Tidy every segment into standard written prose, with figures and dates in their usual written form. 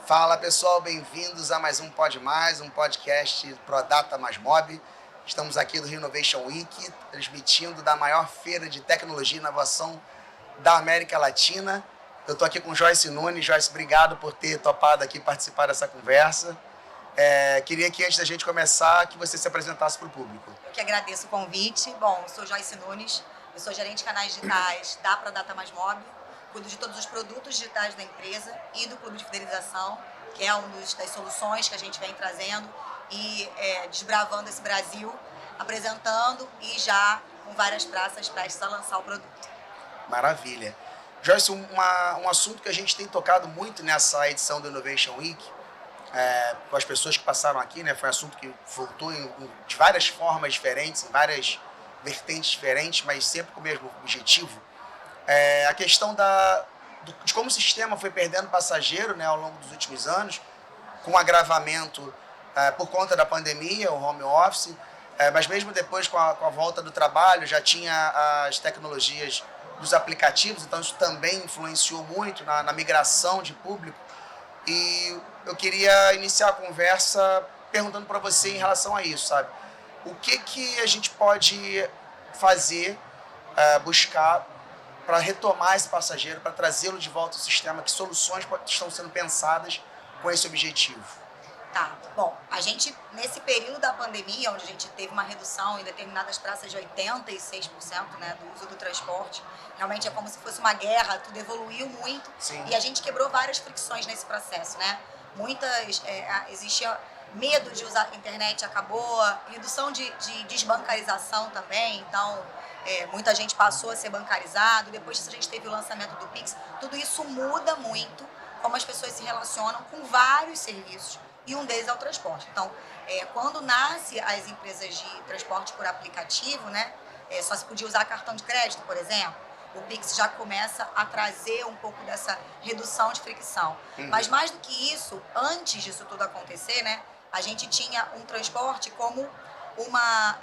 Fala pessoal, bem-vindos a mais um Pod Mais, um podcast ProData mais Mob. Estamos aqui do Rio Innovation Week, transmitindo da maior feira de tecnologia e inovação da América Latina. Eu estou aqui com Joyce Nunes. Joyce, obrigado por ter topado aqui participar dessa conversa. Queria que antes da gente começar, que você se apresentasse para o público. Eu que agradeço o convite. Bom, eu sou Joyce Nunes, eu sou gerente de canais digitais da ProData mais Mob, cuido de todos os produtos digitais da empresa e do clube de fidelização, que é uma das soluções que a gente vem trazendo e desbravando esse Brasil, apresentando e já com várias praças prestes a lançar o produto. Maravilha. Joyce, um assunto que a gente tem tocado muito nessa edição do Innovation Week, com as pessoas que passaram aqui, né, foi um assunto que voltou de várias formas diferentes, em várias vertentes diferentes, mas sempre com o mesmo objetivo. A questão de como o sistema foi perdendo passageiro, né, ao longo dos últimos anos, com o agravamento por conta da pandemia, o home office, mas mesmo depois com a volta do trabalho já tinha as tecnologias dos aplicativos, então isso também influenciou muito na migração de público. E eu queria iniciar a conversa perguntando para você em relação a isso, sabe? O que a gente pode fazer, buscar para retomar esse passageiro, para trazê-lo de volta ao sistema? Que soluções estão sendo pensadas com esse objetivo? Tá, bom, a gente, nesse período da pandemia, onde a gente teve uma redução em determinadas praças de 86%, né, do uso do transporte, realmente é como se fosse uma guerra, tudo evoluiu muito. Sim. E a gente quebrou várias fricções nesse processo, né? Existia medo de usar a internet, acabou, redução de desbancarização também, então muita gente passou a ser bancarizado, depois disso a gente teve o lançamento do Pix, tudo isso muda muito como as pessoas se relacionam com vários serviços, e um deles é o transporte. Então, quando nasce as empresas de transporte por aplicativo, né, só se podia usar cartão de crédito, por exemplo, o Pix já começa a trazer um pouco dessa redução de fricção. Mas mais do que isso, antes disso tudo acontecer, né, a gente tinha um transporte como uma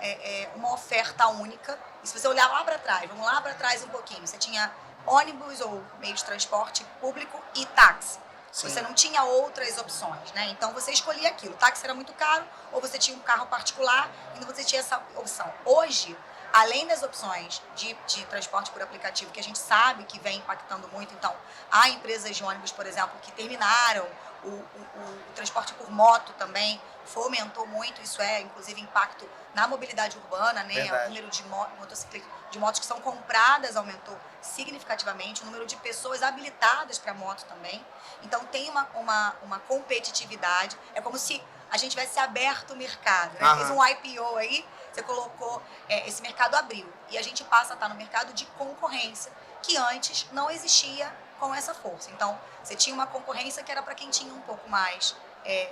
oferta única. E se você olhar lá para trás, vamos lá para trás um pouquinho, você tinha ônibus ou meio de transporte público e táxi. Sim. Você não tinha outras opções, né? Então você escolhia aquilo. O táxi era muito caro, ou você tinha um carro particular, e você tinha essa opção. Hoje, além das opções de transporte por aplicativo, que a gente sabe que vem impactando muito, então, há empresas de ônibus, por exemplo, que terminaram, o transporte por moto também fomentou muito, isso inclusive, impacto na mobilidade urbana, né? O número de motos que são compradas aumentou significativamente, o número de pessoas habilitadas para moto também. Então, tem uma competitividade, é como se a gente tivesse aberto o mercado, né? Fez um IPO aí, você colocou, esse mercado abriu, e a gente passa a estar no mercado de concorrência, que antes não existia com essa força. Então, você tinha uma concorrência que era para quem tinha um pouco mais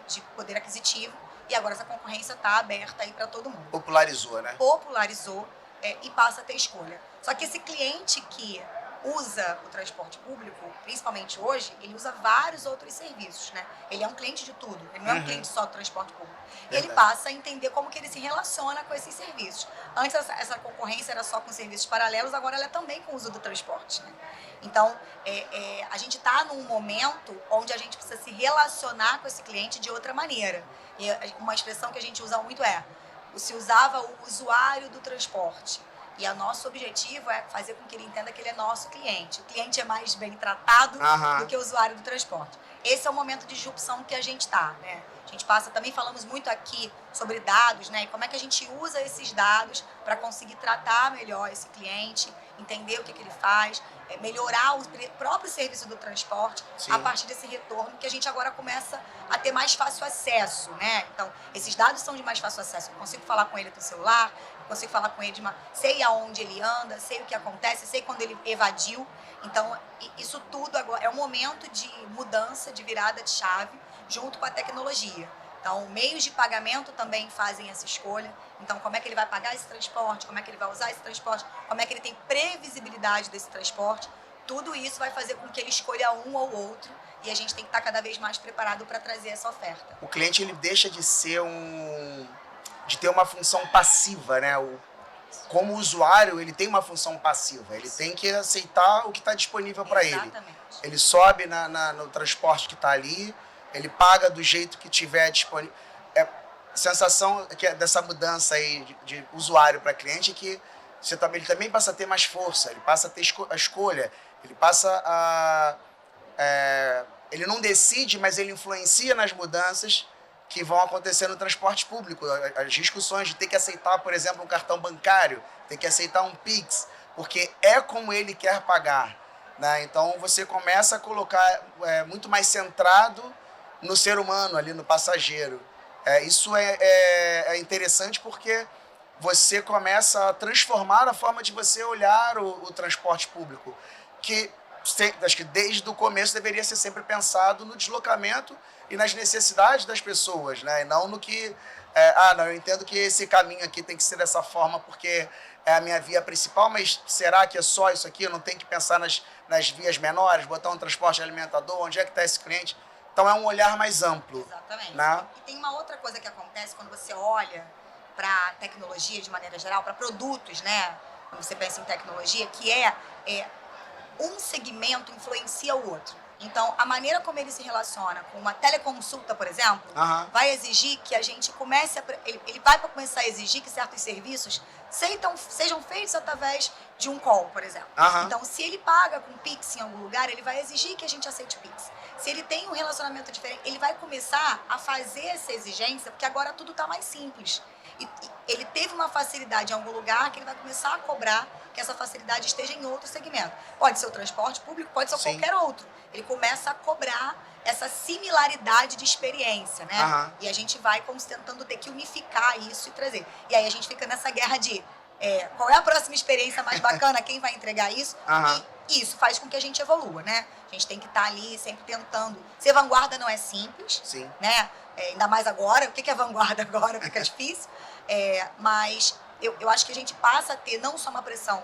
de poder aquisitivo, e agora essa concorrência está aberta aí para todo mundo. Popularizou, né? Popularizou e passa a ter escolha. Só que esse cliente que usa o transporte público, principalmente hoje, ele usa vários outros serviços, né? Ele é um cliente de tudo, ele não é um cliente só do transporte público. Ele passa a entender como que ele se relaciona com esses serviços. Antes essa concorrência era só com serviços paralelos, agora ela é também com o uso do transporte, né? Então, a gente está num momento onde a gente precisa se relacionar com esse cliente de outra maneira. E uma expressão que a gente usa muito se usava o usuário do transporte. E o nosso objetivo é fazer com que ele entenda que ele é nosso cliente. O cliente é mais bem tratado do que o usuário do transporte. Esse é o momento de disrupção que a gente está, né? A gente também falamos muito aqui sobre dados, né? E como é que a gente usa esses dados para conseguir tratar melhor esse cliente, entender o que ele faz, melhorar o próprio serviço do transporte. Sim. A partir desse retorno que a gente agora começa a ter mais fácil acesso, né? Então, esses dados são de mais fácil acesso. Eu consigo falar com ele do celular, consigo falar com ele sei aonde ele anda, sei o que acontece, sei quando ele evadiu. Então, isso tudo agora é um momento de mudança, de virada de chave, junto com a tecnologia. Então, meios de pagamento também fazem essa escolha. Então, como é que ele vai pagar esse transporte? Como é que ele vai usar esse transporte? Como é que ele tem previsibilidade desse transporte? Tudo isso vai fazer com que ele escolha um ou outro. E a gente tem que estar cada vez mais preparado para trazer essa oferta. O cliente, ele deixa de ser de ter uma função passiva, né? Como usuário, ele tem uma função passiva. Ele tem que aceitar o que está disponível para ele. Exatamente. Ele sobe no transporte que está ali, ele paga do jeito que tiver disponível. Sensação dessa mudança aí de usuário para cliente é que ele também passa a ter mais força, ele passa a ter a escolha, ele passa a... ele não decide, mas ele influencia nas mudanças que vão acontecer no transporte público. As discussões de ter que aceitar, por exemplo, um cartão bancário, ter que aceitar um Pix, porque é como ele quer pagar, né? Então você começa a colocar muito mais centrado no ser humano, ali no passageiro. Isso é interessante porque você começa a transformar a forma de você olhar o transporte público, que acho que desde o começo deveria ser sempre pensado no deslocamento e nas necessidades das pessoas, né? E não no que... não, eu entendo que esse caminho aqui tem que ser dessa forma porque é a minha via principal, mas será que é só isso aqui? Eu não tenho que pensar nas vias menores, botar um transporte alimentador, onde é que está esse cliente? Então é um olhar mais amplo. Exatamente. Né? E tem uma outra coisa que acontece quando você olha para tecnologia de maneira geral, para produtos, né? Quando você pensa em tecnologia, que um segmento influencia o outro. Então, a maneira como ele se relaciona com uma teleconsulta, por exemplo, vai exigir que a gente comece ele vai começar a exigir que certos serviços sejam feitos através de um call, por exemplo. Então, se ele paga com Pix em algum lugar, ele vai exigir que a gente aceite o Pix. Se ele tem um relacionamento diferente, ele vai começar a fazer essa exigência, porque agora tudo está mais simples. E ele teve uma facilidade em algum lugar que ele vai começar a cobrar que essa facilidade esteja em outro segmento. Pode ser o transporte público, pode ser qualquer outro. Ele começa a cobrar essa similaridade de experiência, né? E a gente vai como tentando ter que unificar isso e trazer. E aí a gente fica nessa guerra de qual é a próxima experiência mais bacana, quem vai entregar isso? E isso faz com que a gente evolua, né? A gente tem que estar ali sempre tentando. Ser vanguarda não é simples, né? Ainda mais agora. O que é vanguarda agora? Fica difícil. Mas eu acho que a gente passa a ter não só uma pressão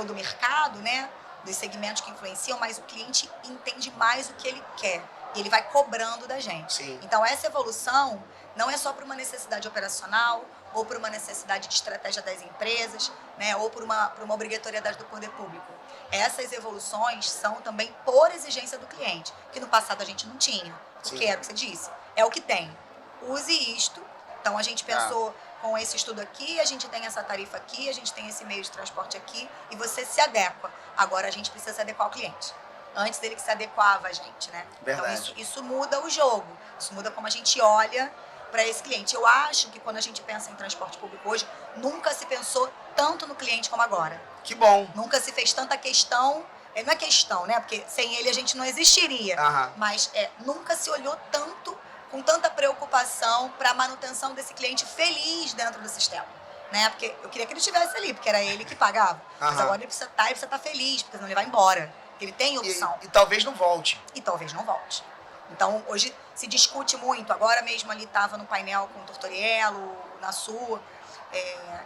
do mercado, né? Dos segmentos que influenciam, mas o cliente entende mais o que ele quer. E ele vai cobrando da gente. Então, essa evolução não é só para uma necessidade operacional, ou por uma necessidade de estratégia das empresas, né, ou por uma obrigatoriedade do poder público. Essas evoluções são também por exigência do cliente, que no passado a gente não tinha, porque era o que você disse, é o que tem. Use isto. Então, a gente pensou com esse estudo aqui, a gente tem essa tarifa aqui, a gente tem esse meio de transporte aqui, e você se adequa. Agora, a gente precisa se adequar ao cliente. Antes dele que se adequava a gente, né? Verdade. Então, isso muda o jogo. Isso muda como a gente olha para esse cliente. Eu acho que quando a gente pensa em transporte público hoje, nunca se pensou tanto no cliente como agora. Que bom. Nunca se fez tanta questão, não é questão, né? Porque sem ele a gente não existiria. Mas nunca se olhou tanto, com tanta preocupação para a manutenção desse cliente feliz dentro do sistema. Né? Porque eu queria que ele estivesse ali, porque era ele que pagava. Mas agora ele precisa estar feliz, porque senão ele vai embora. Ele tem opção. E talvez não volte. E talvez não volte. Então, hoje se discute muito. Agora mesmo ali estava no painel com o Tortoriello, o Nassu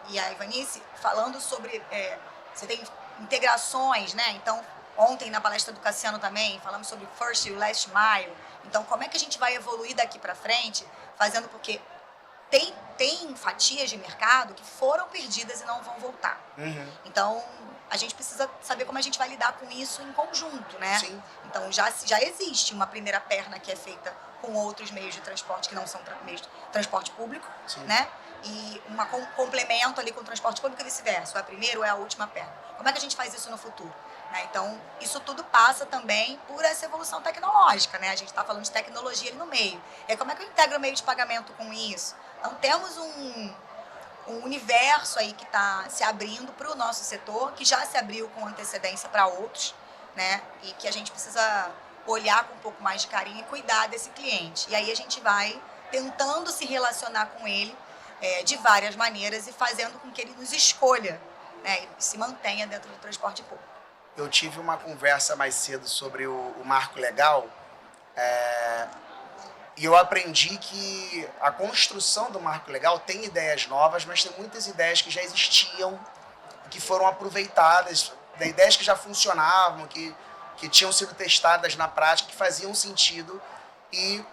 e a Ivanice, falando sobre... você tem integrações, né? Então, ontem na palestra do Cassiano também, falamos sobre First e Last Mile. Então, como é que a gente vai evoluir daqui para frente, fazendo porque tem fatias de mercado que foram perdidas e não vão voltar. Então, a gente precisa saber como a gente vai lidar com isso em conjunto, né? Então, já existe uma primeira perna que é feita com outros meios de transporte que não são meios de transporte público, né? E um complemento ali com o transporte público e vice-versa. É a primeira ou é a última perna. Como é que a gente faz isso no futuro? Né? Então, isso tudo passa também por essa evolução tecnológica, né? A gente está falando de tecnologia ali no meio. E aí, como é que eu integro o meio de pagamento com isso? Então, temos um universo aí que está se abrindo para o nosso setor, que já se abriu com antecedência para outros, né? E que a gente precisa olhar com um pouco mais de carinho e cuidar desse cliente. E aí a gente vai tentando se relacionar com ele de várias maneiras e fazendo com que ele nos escolha, né? E se mantenha dentro do transporte público. Eu tive uma conversa mais cedo sobre o marco legal e eu aprendi que a construção do marco legal tem ideias novas, mas tem muitas ideias que já existiam, que foram aproveitadas, ideias que já funcionavam, que tinham sido testadas na prática, que faziam sentido e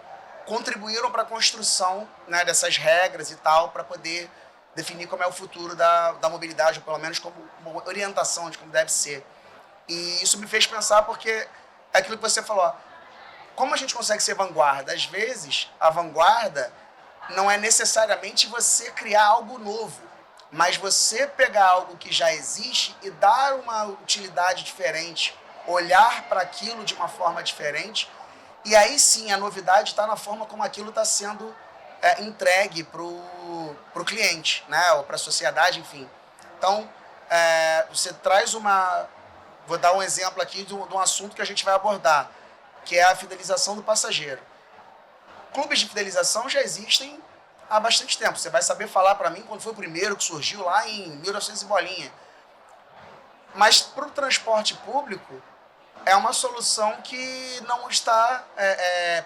contribuíram para a construção, né, dessas regras e tal, para poder definir como é o futuro da mobilidade, ou pelo menos como uma orientação de como deve ser. E isso me fez pensar porque é aquilo que você falou, como a gente consegue ser vanguarda? Às vezes, a vanguarda não é necessariamente você criar algo novo, mas você pegar algo que já existe e dar uma utilidade diferente, olhar para aquilo de uma forma diferente, e aí sim a novidade está na forma como aquilo está sendo entregue para o cliente, né? Ou para a sociedade, enfim. Então, você traz uma... Vou dar um exemplo aqui de um assunto que a gente vai abordar, que é a fidelização do passageiro. Clubes de fidelização já existem há bastante tempo. Você vai saber falar para mim quando foi o primeiro que surgiu lá em 1900 e bolinha. Mas para o transporte público é uma solução que não está,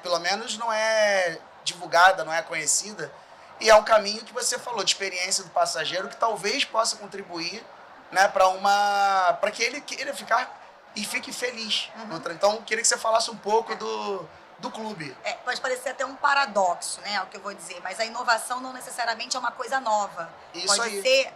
pelo menos não é divulgada, não é conhecida. E é um caminho que você falou de experiência do passageiro que talvez possa contribuir, né, para que ele queira ficar e fique feliz. Então, queria que você falasse um pouco do clube. Pode parecer até um paradoxo, né, o que eu vou dizer, mas a inovação não necessariamente é uma coisa nova. Isso pode aí. ser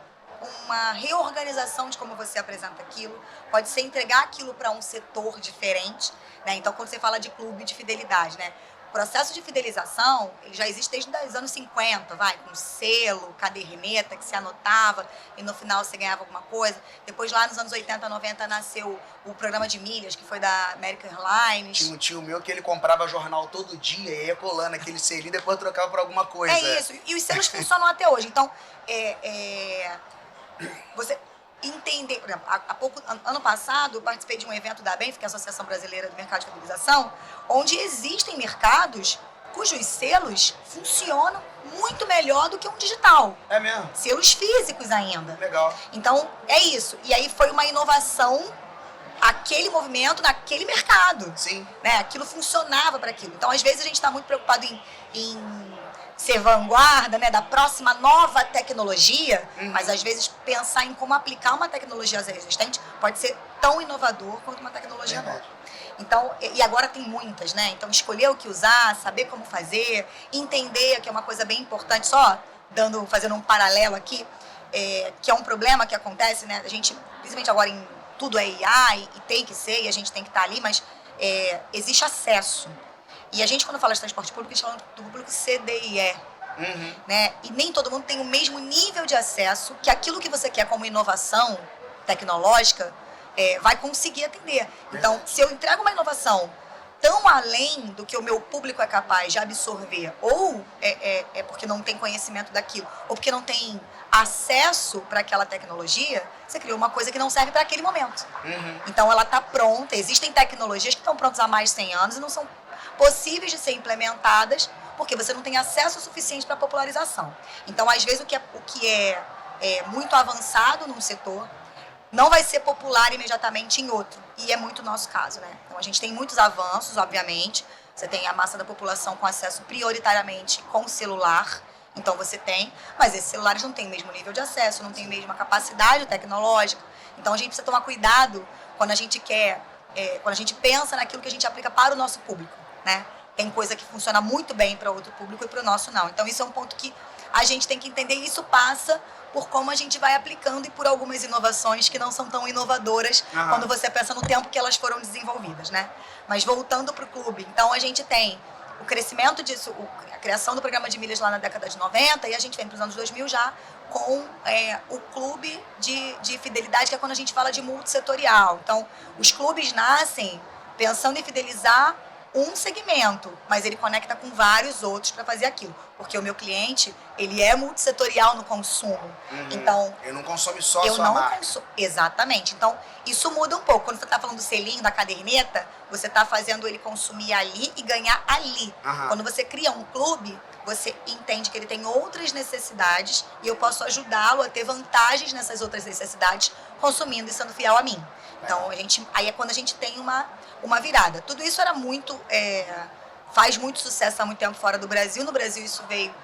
uma reorganização de como você apresenta aquilo, pode ser entregar aquilo para um setor diferente, né? Então, quando você fala de clube de fidelidade, né, o processo de fidelização, ele já existe desde os anos 50, com selo, caderneta que se anotava e no final você ganhava alguma coisa. Depois, lá nos anos 80, 90, nasceu o programa de milhas, que foi da American Airlines. Tinha um tio meu que ele comprava jornal todo dia e ia colando aquele selinho e depois trocava por alguma coisa. É isso, e os selos funcionam até hoje. Então, você entender, por exemplo, ano passado eu participei de um evento da ABENF, que é a Associação Brasileira do Mercado de Fidelização, onde existem mercados cujos selos funcionam muito melhor do que um digital. É mesmo? Selos físicos ainda. Legal. Então, é isso. E aí foi uma inovação, aquele movimento naquele mercado. Sim. Né? Aquilo funcionava para aquilo. Então, às vezes, a gente está muito preocupado em ser vanguarda, né, da próxima nova tecnologia, mas às vezes pensar em como aplicar uma tecnologia já existente pode ser tão inovador quanto uma tecnologia nova. Então, e agora tem muitas, né? Então, escolher o que usar, saber como fazer, entender que é uma coisa bem importante, só fazendo um paralelo aqui, que é um problema que acontece, né? A gente, principalmente agora em tudo é IA e tem que ser, e a gente tem que estar ali, mas existe acesso. E a gente, quando fala de transporte público, a gente fala do público CDIE. Né? E nem todo mundo tem o mesmo nível de acesso que aquilo que você quer como inovação tecnológica vai conseguir atender. Então, se eu entrego uma inovação tão além do que o meu público é capaz de absorver, ou é porque não tem conhecimento daquilo, ou porque não tem acesso para aquela tecnologia, você criou uma coisa que não serve para aquele momento. Então, ela está pronta. Existem tecnologias que estão prontas há mais de 100 anos e não são possíveis de ser implementadas porque você não tem acesso suficiente para popularização. Então, às vezes, o que é muito avançado num setor não vai ser popular imediatamente em outro. E é muito o nosso caso, né? Então, a gente tem muitos avanços, obviamente. Você tem a massa da população com acesso prioritariamente com celular. Então, você tem. Mas esses celulares não têm o mesmo nível de acesso, não têm a mesma capacidade tecnológica. Então, a gente precisa tomar cuidado quando a gente quando a gente pensa naquilo que a gente aplica para o nosso público, né? Tem coisa que funciona muito bem para outro público e para o nosso não. Então, isso é um ponto que a gente tem que entender. E isso passa por como a gente vai aplicando e por algumas inovações que não são tão inovadoras quando você pensa no tempo que elas foram desenvolvidas, né? Mas voltando para o clube, então a gente tem o crescimento disso, a criação do programa de milhas lá na década de 90 e a gente vem para os anos 2000 já com o clube de fidelidade, que é quando a gente fala de multissetorial. Então, os clubes nascem pensando em fidelizar um segmento, mas ele conecta com vários outros para fazer aquilo. Porque o meu cliente, ele é multissetorial no consumo. Então, ele não consome só a sua marca. Exatamente. Então, isso muda um pouco. Quando você está falando do selinho, da caderneta, você está fazendo ele consumir ali e ganhar ali. Quando você cria um clube, você entende que ele tem outras necessidades e eu posso ajudá-lo a ter vantagens nessas outras necessidades, consumindo e sendo fiel a mim. Então, aí é quando a gente tem uma virada. Tudo isso era muito... faz muito sucesso há muito tempo fora do Brasil. No Brasil isso veio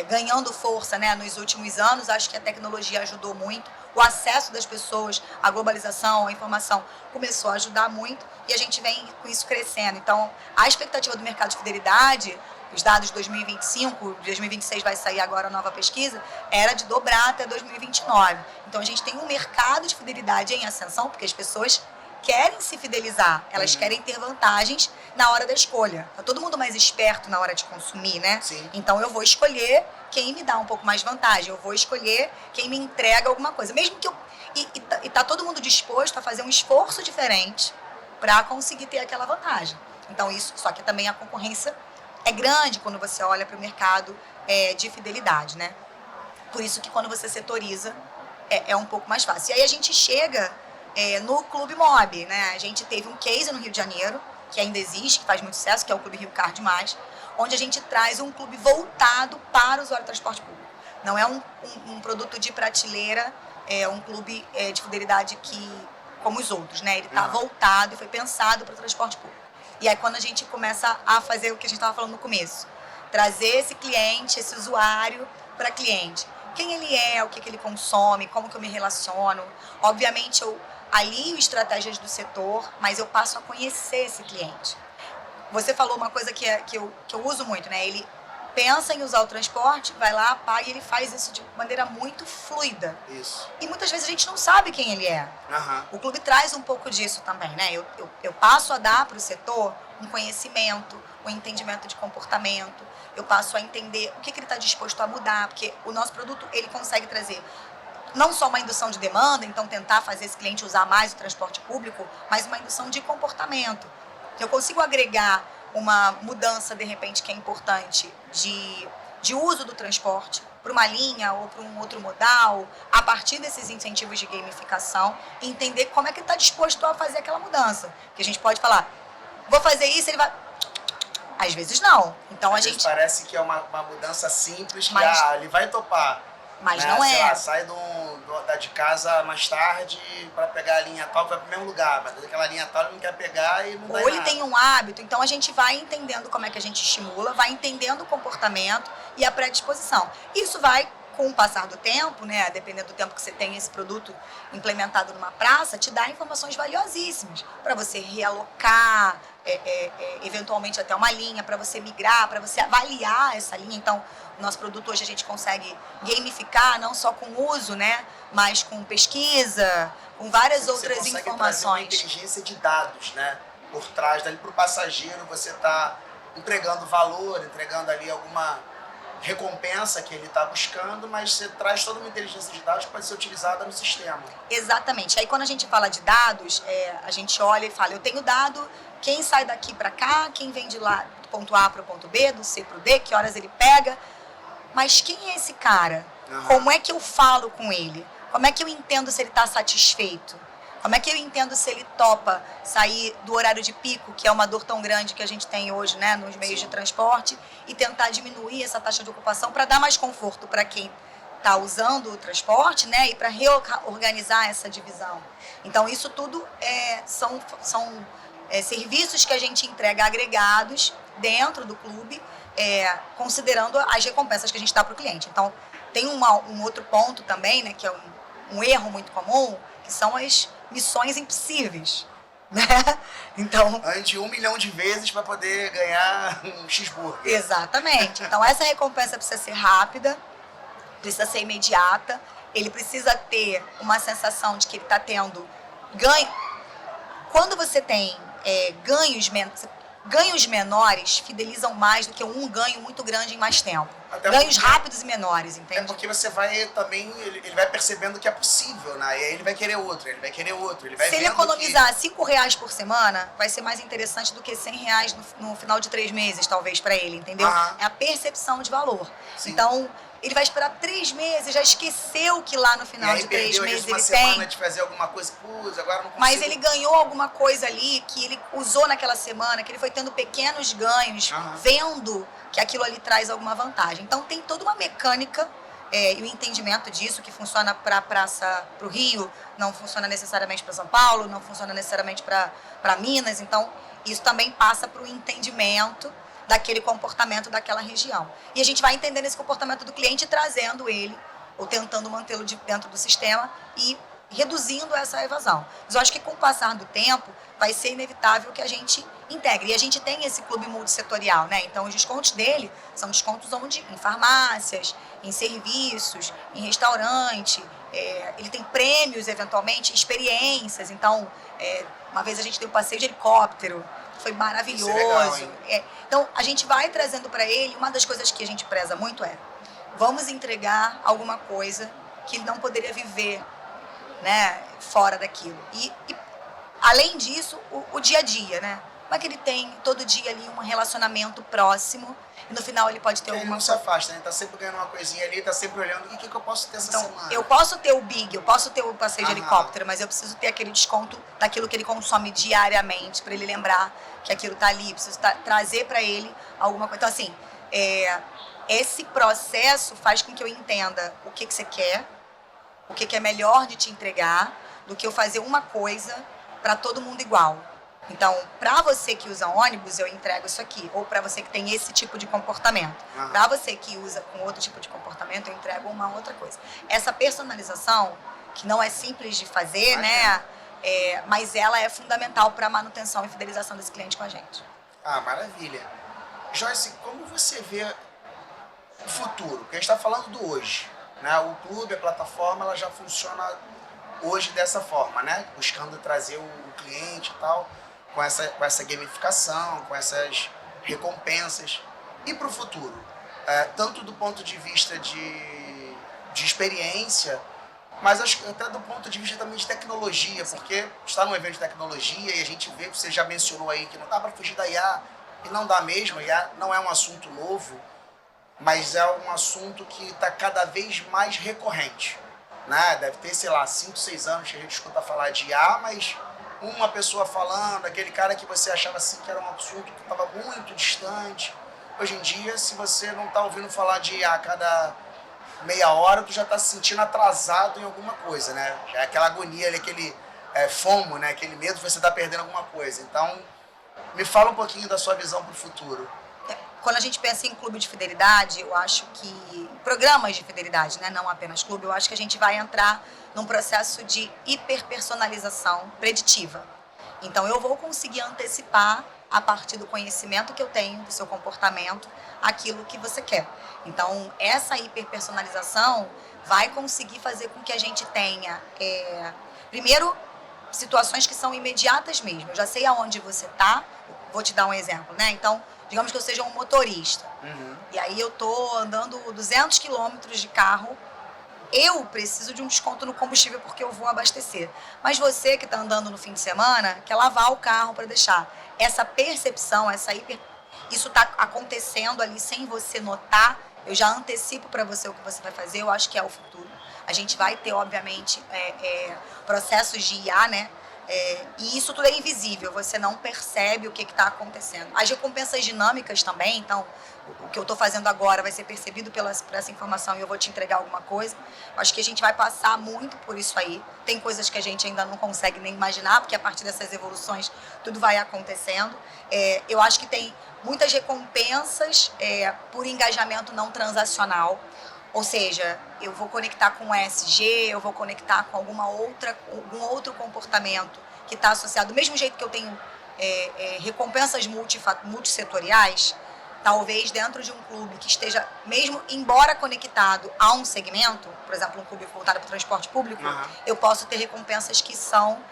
ganhando força, né, nos últimos anos. Acho que a tecnologia ajudou muito. O acesso das pessoas à globalização, à informação, começou a ajudar muito e a gente vem com isso crescendo. Então, a expectativa do mercado de fidelidade, os dados de 2025, 2026 vai sair agora a nova pesquisa, era de dobrar até 2029. Então, a gente tem um mercado de fidelidade em ascensão, porque as pessoas querem se fidelizar, elas querem ter vantagens na hora da escolha. Tá todo mundo mais esperto na hora de consumir, né? Sim. Então eu vou escolher quem me dá um pouco mais vantagem, eu vou escolher quem me entrega alguma coisa. Mesmo que eu... E tá todo mundo disposto a fazer um esforço diferente para conseguir ter aquela vantagem. Então isso, só que também a concorrência é grande quando você olha para o mercado de fidelidade, né? Por isso que quando você setoriza é um pouco mais fácil. E aí a gente chega no Clube Mob, né? A gente teve um case no Rio de Janeiro, que ainda existe, que faz muito sucesso, que é o Clube Rio Card Mais, onde a gente traz um clube voltado para o usuário do transporte público. Não é um produto de prateleira, é um clube de fidelidade como os outros, né? Ele está voltado e foi pensado para o transporte público. E aí quando a gente começa a fazer o que a gente estava falando no começo, trazer esse cliente, esse usuário para cliente. Quem ele é, o que ele consome, como que eu me relaciono. Obviamente eu alio estratégias do setor, mas eu passo a conhecer esse cliente. Você falou uma coisa que eu uso muito, né? Ele pensa em usar o transporte, vai lá, paga e ele faz isso de maneira muito fluida. Isso. E muitas vezes a gente não sabe quem ele é. O clube traz um pouco disso também, né? Eu passo a dar para o setor um conhecimento, um entendimento de comportamento. Eu passo a entender o que ele está disposto a mudar, porque o nosso produto ele consegue trazer não só uma indução de demanda, então tentar fazer esse cliente usar mais o transporte público, mas uma indução de comportamento. Eu consigo agregar uma mudança, de repente, que é importante de uso do transporte para uma linha ou para um outro modal, a partir desses incentivos de gamificação, e entender como é que ele está disposto a fazer aquela mudança. Que a gente pode falar, vou fazer isso, ele vai... Às vezes não. Então Às a vezes gente... parece que é uma mudança simples, que Mas- ele vai topar. Mas né? não Sei é. lá, sai de casa mais tarde para pegar a linha tal, vai pro mesmo lugar, mas aquela linha tal ele não quer pegar e não dá Ou ele nada. tem um hábito, então a gente vai entendendo como é que a gente estimula, vai entendendo o comportamento e a predisposição. Isso vai, com o passar do tempo, né, dependendo do tempo que você tem esse produto implementado numa praça, te dá informações valiosíssimas para você realocar, eventualmente até uma linha, para você migrar, para você avaliar essa linha. Então, o nosso produto hoje a gente consegue gamificar, não só com uso, né, mas com pesquisa, com várias outras Você consegue informações. trazer uma inteligência de dados, né? Por trás dali, para o passageiro, você está entregando valor, entregando ali alguma recompensa que ele está buscando, mas você traz toda uma inteligência de dados que pode ser utilizada no sistema. Exatamente. Aí quando a gente fala de dados, a gente olha e fala, eu tenho dado quem sai daqui para cá, quem vem de lá do ponto A para o ponto B, do C para o D, que horas ele pega. Mas quem é esse cara? Como é que eu falo com ele? Como é que eu entendo se ele está satisfeito? Como é que eu entendo se ele topa sair do horário de pico, que é uma dor tão grande que a gente tem hoje, né, nos meios de transporte, e tentar diminuir essa taxa de ocupação para dar mais conforto para quem está usando o transporte, né, e para reorganizar essa divisão. Então, isso tudo são serviços que a gente entrega agregados dentro do clube, considerando as recompensas que a gente dá para o cliente. Então, tem um outro ponto também, né, que é um erro muito comum, que são as missões impossíveis, né? Então, Ande 1 milhão de vezes para poder ganhar um cheeseburger. exatamente. Então, essa recompensa precisa ser rápida, precisa ser imediata, ele precisa ter uma sensação de que ele está tendo ganho. Quando você tem ganhos menores, fidelizam mais do que um ganho muito grande em mais tempo. Até Ganhos porque- rápidos e menores, É entende? porque você vai também, ele vai percebendo que é possível, né? E aí ele vai querer outro, ele vai querer outro, ele vai Se ele vendo economizar R$5 por semana, vai ser mais interessante do que R$100 no final de 3 meses, talvez, para ele, entendeu? Aham. É a percepção de valor. Sim. Então, ele vai esperar 3 meses, já esqueceu que lá no E final aí de 3 perdeu meses uma ele semana tem. de fazer alguma coisa, putz, agora não consigo. Mas ele ganhou alguma coisa ali que ele usou naquela semana, que ele foi tendo pequenos ganhos, Aham. vendo que aquilo ali traz alguma vantagem. Então tem toda uma mecânica e o entendimento disso, que funciona para o Rio, não funciona necessariamente para São Paulo, não funciona necessariamente para Minas. Então isso também passa para o entendimento daquele comportamento daquela região. E a gente vai entendendo esse comportamento do cliente e trazendo ele, ou tentando mantê-lo dentro do sistema e reduzindo essa evasão. Mas eu acho que com o passar do tempo, vai ser inevitável que a gente integre. E a gente tem esse clube multissetorial, né? Então, os descontos dele são descontos em farmácias, em serviços, em restaurante. Ele tem prêmios, eventualmente, experiências. Então, uma vez a gente deu um passeio de helicóptero, foi maravilhoso. Isso é legal, hein? Então, a gente vai trazendo para ele, uma das coisas que a gente preza muito vamos entregar alguma coisa que ele não poderia viver, né, fora daquilo. E além disso, o dia a dia, né? Como é que ele tem todo dia ali um relacionamento próximo e no final ele pode ter Porque ele alguma não se afasta, né? Tá sempre ganhando uma coisinha ali, tá sempre olhando o que eu posso ter essa Então, semana. eu posso ter o big, eu posso ter o passeio de helicóptero, mas eu preciso ter aquele desconto daquilo que ele consome diariamente, para ele lembrar que aquilo tá ali, preciso trazer para ele alguma coisa. Então, assim, esse processo faz com que eu entenda o que você quer, o que é melhor de te entregar, do que eu fazer uma coisa para todo mundo igual. Então, para você que usa ônibus, eu entrego isso aqui. Ou para você que tem esse tipo de comportamento. Para você que usa com outro tipo de comportamento, eu entrego uma outra coisa. Essa personalização, que não é simples de fazer, né? Mas ela é fundamental para a manutenção e fidelização desse cliente com a gente. Ah, maravilha. Joyce, como você vê o futuro? Porque a gente está falando do hoje, né? O clube, a plataforma, ela já funciona hoje dessa forma, né? Buscando trazer o cliente e tal, com essa gamificação, com essas recompensas. E para o futuro? Tanto do ponto de vista de experiência, mas acho que até do ponto de vista também de tecnologia, porque está num evento de tecnologia e a gente vê, você já mencionou aí que não dá para fugir da IA, e não dá mesmo, a IA não é um assunto novo, mas é um assunto que está cada vez mais recorrente. Né? Deve ter, sei lá, 5, 6 anos que a gente escuta falar de IA, mas uma pessoa falando, aquele cara que você achava assim que era um assunto que estava muito distante. Hoje em dia, se você não está ouvindo falar de IA a cada meia hora, tu já está se sentindo atrasado em alguma coisa, né? Já é aquela agonia, aquele FOMO, né? Aquele medo de você estar perdendo alguma coisa. Então, me fala um pouquinho da sua visão para o futuro. Quando a gente pensa em clube de fidelidade, eu acho que programas de fidelidade, né, não apenas clube, eu acho que a gente vai entrar num processo de hiperpersonalização preditiva. Então, eu vou conseguir antecipar, a partir do conhecimento que eu tenho do seu comportamento, aquilo que você quer. Então, essa hiperpersonalização vai conseguir fazer com que a gente tenha, primeiro, situações que são imediatas mesmo. Eu já sei aonde você está, vou te dar um exemplo, né? Então, digamos que eu seja um motorista. E aí eu tô andando 200 quilômetros de carro, eu preciso de um desconto no combustível porque eu vou abastecer. Mas você que está andando no fim de semana, quer lavar o carro para deixar. Essa percepção, isso está acontecendo ali sem você notar, eu já antecipo para você o que você vai fazer, eu acho que é o futuro. A gente vai ter, obviamente, processos de IA, né? E isso tudo é invisível, você não percebe o que está acontecendo. As recompensas dinâmicas também, então, o que eu estou fazendo agora vai ser percebido por essa informação e eu vou te entregar alguma coisa. Acho que a gente vai passar muito por isso aí. Tem coisas que a gente ainda não consegue nem imaginar, porque a partir dessas evoluções tudo vai acontecendo. Eu acho que tem muitas recompensas por engajamento não transacional. Ou seja, eu vou conectar com o ESG, eu vou conectar com algum outro comportamento que está associado. Do mesmo jeito que eu tenho recompensas multissetoriais, talvez dentro de um clube que esteja, mesmo embora conectado a um segmento, por exemplo, um clube voltado para o transporte público, eu posso ter recompensas que são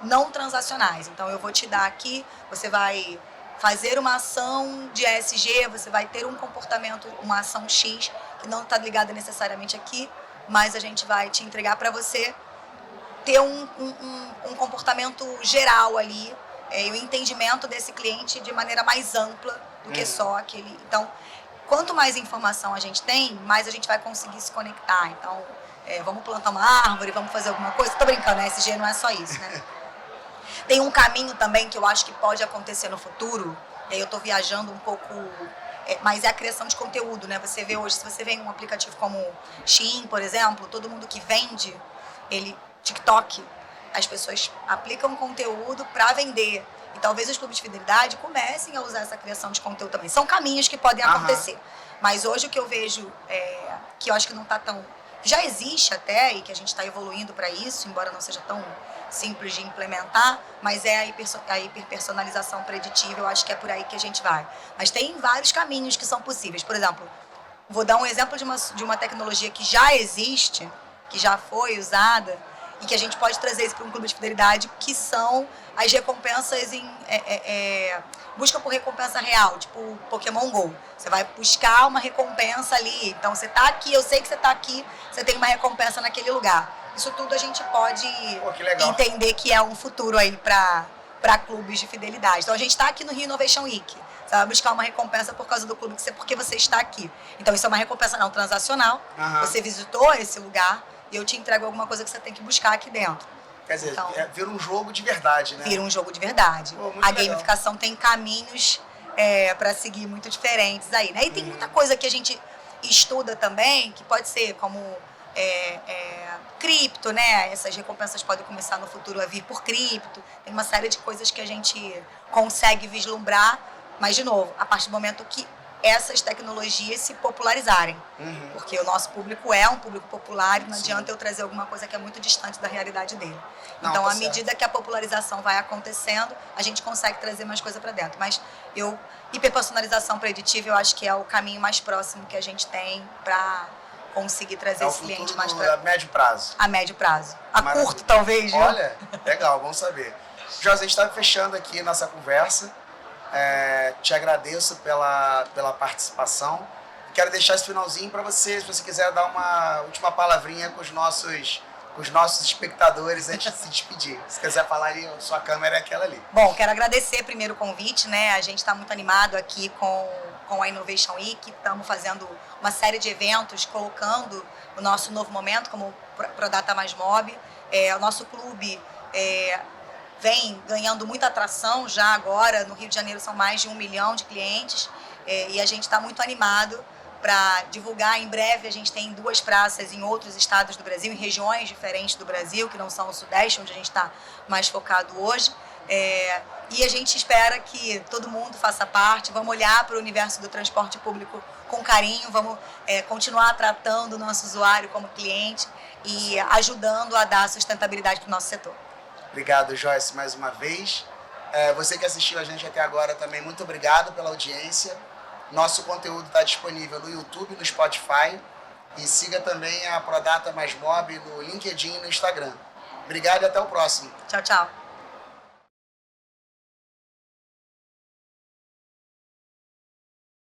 não transacionais. Então, eu vou te dar aqui, você vai fazer uma ação de ESG, você vai ter um comportamento, uma ação X, que não está ligada necessariamente aqui, mas a gente vai te entregar para você ter um comportamento geral ali, e o entendimento desse cliente de maneira mais ampla do que só aquele. Então, quanto mais informação a gente tem, mais a gente vai conseguir se conectar. Então, vamos plantar uma árvore, vamos fazer alguma coisa. Tô brincando, né? ESG não é só isso, né? Tem um caminho também que eu acho que pode acontecer no futuro, e aí eu estou viajando um pouco, mas é a criação de conteúdo, né? Você vê hoje, se você vê um aplicativo como Shein, por exemplo, todo mundo que vende, TikTok, as pessoas aplicam conteúdo para vender. E talvez os clubes de fidelidade comecem a usar essa criação de conteúdo também. São caminhos que podem acontecer. Mas hoje o que eu vejo, que eu acho que não está tão... Já existe até, e que a gente está evoluindo para isso, embora não seja tão simples de implementar, mas é a hiperpersonalização preditiva, eu acho que é por aí que a gente vai. Mas tem vários caminhos que são possíveis. Por exemplo, vou dar um exemplo de uma tecnologia que já existe, que já foi usada, e que a gente pode trazer isso para um clube de fidelidade, que são as recompensas em busca por recompensa real, tipo Pokémon GO. Você vai buscar uma recompensa ali. Então você tá aqui, eu sei que você tá aqui, você tem uma recompensa naquele lugar. Isso tudo a gente pode entender que é um futuro aí para clubes de fidelidade. Então a gente está aqui no Rio Innovation Week. Você vai buscar uma recompensa por causa do clube, porque você está aqui. Então isso é uma recompensa não transacional. Você visitou esse lugar e eu te entrego alguma coisa que você tem que buscar aqui dentro. Quer dizer, então, vira um jogo de verdade, né? Vira um jogo de verdade. A gamificação tem caminhos para seguir muito diferentes aí, né? E tem muita coisa que a gente estuda também, que pode ser como cripto, né? Essas recompensas podem começar no futuro a vir por cripto. Tem uma série de coisas que a gente consegue vislumbrar, mas, de novo, a partir do momento que essas tecnologias se popularizarem. Porque o nosso público é um público popular e não adianta eu trazer alguma coisa que é muito distante da realidade dele. Então, à medida que a popularização vai acontecendo, a gente consegue trazer mais coisa para dentro. Mas hiperpersonalização preditiva, eu acho que é o caminho mais próximo que a gente tem para conseguir trazer esse cliente mais para... A médio prazo. A médio prazo. A curto, talvez, viu? Olha, legal, vamos saber. José, a gente está fechando aqui nossa conversa. Te agradeço pela participação. Quero deixar esse finalzinho para você, se você quiser dar uma última palavrinha com os nossos espectadores antes de se despedir. Se quiser falar ali, sua câmera é aquela ali. Bom, quero agradecer primeiro o convite, né? A gente está muito animado aqui com a Innovation Week. Estamos fazendo uma série de eventos, colocando o nosso novo momento como Prodata Mais Mob. O nosso clube vem ganhando muita atração já agora. No Rio de Janeiro são mais de 1 milhão de clientes e a gente está muito animado para divulgar. Em breve a gente tem 2 praças em outros estados do Brasil, em regiões diferentes do Brasil, que não são o Sudeste, onde a gente está mais focado hoje. E a gente espera que todo mundo faça parte. Vamos olhar para o universo do transporte público com carinho, vamos continuar tratando o nosso usuário como cliente e ajudando a dar sustentabilidade para o nosso setor. Obrigado, Joyce, mais uma vez. Você que assistiu a gente até agora também, muito obrigado pela audiência. Nosso conteúdo está disponível no YouTube, no Spotify. E siga também a Prodata Mais Mob no LinkedIn e no Instagram. Obrigado e até o próximo. Tchau, tchau.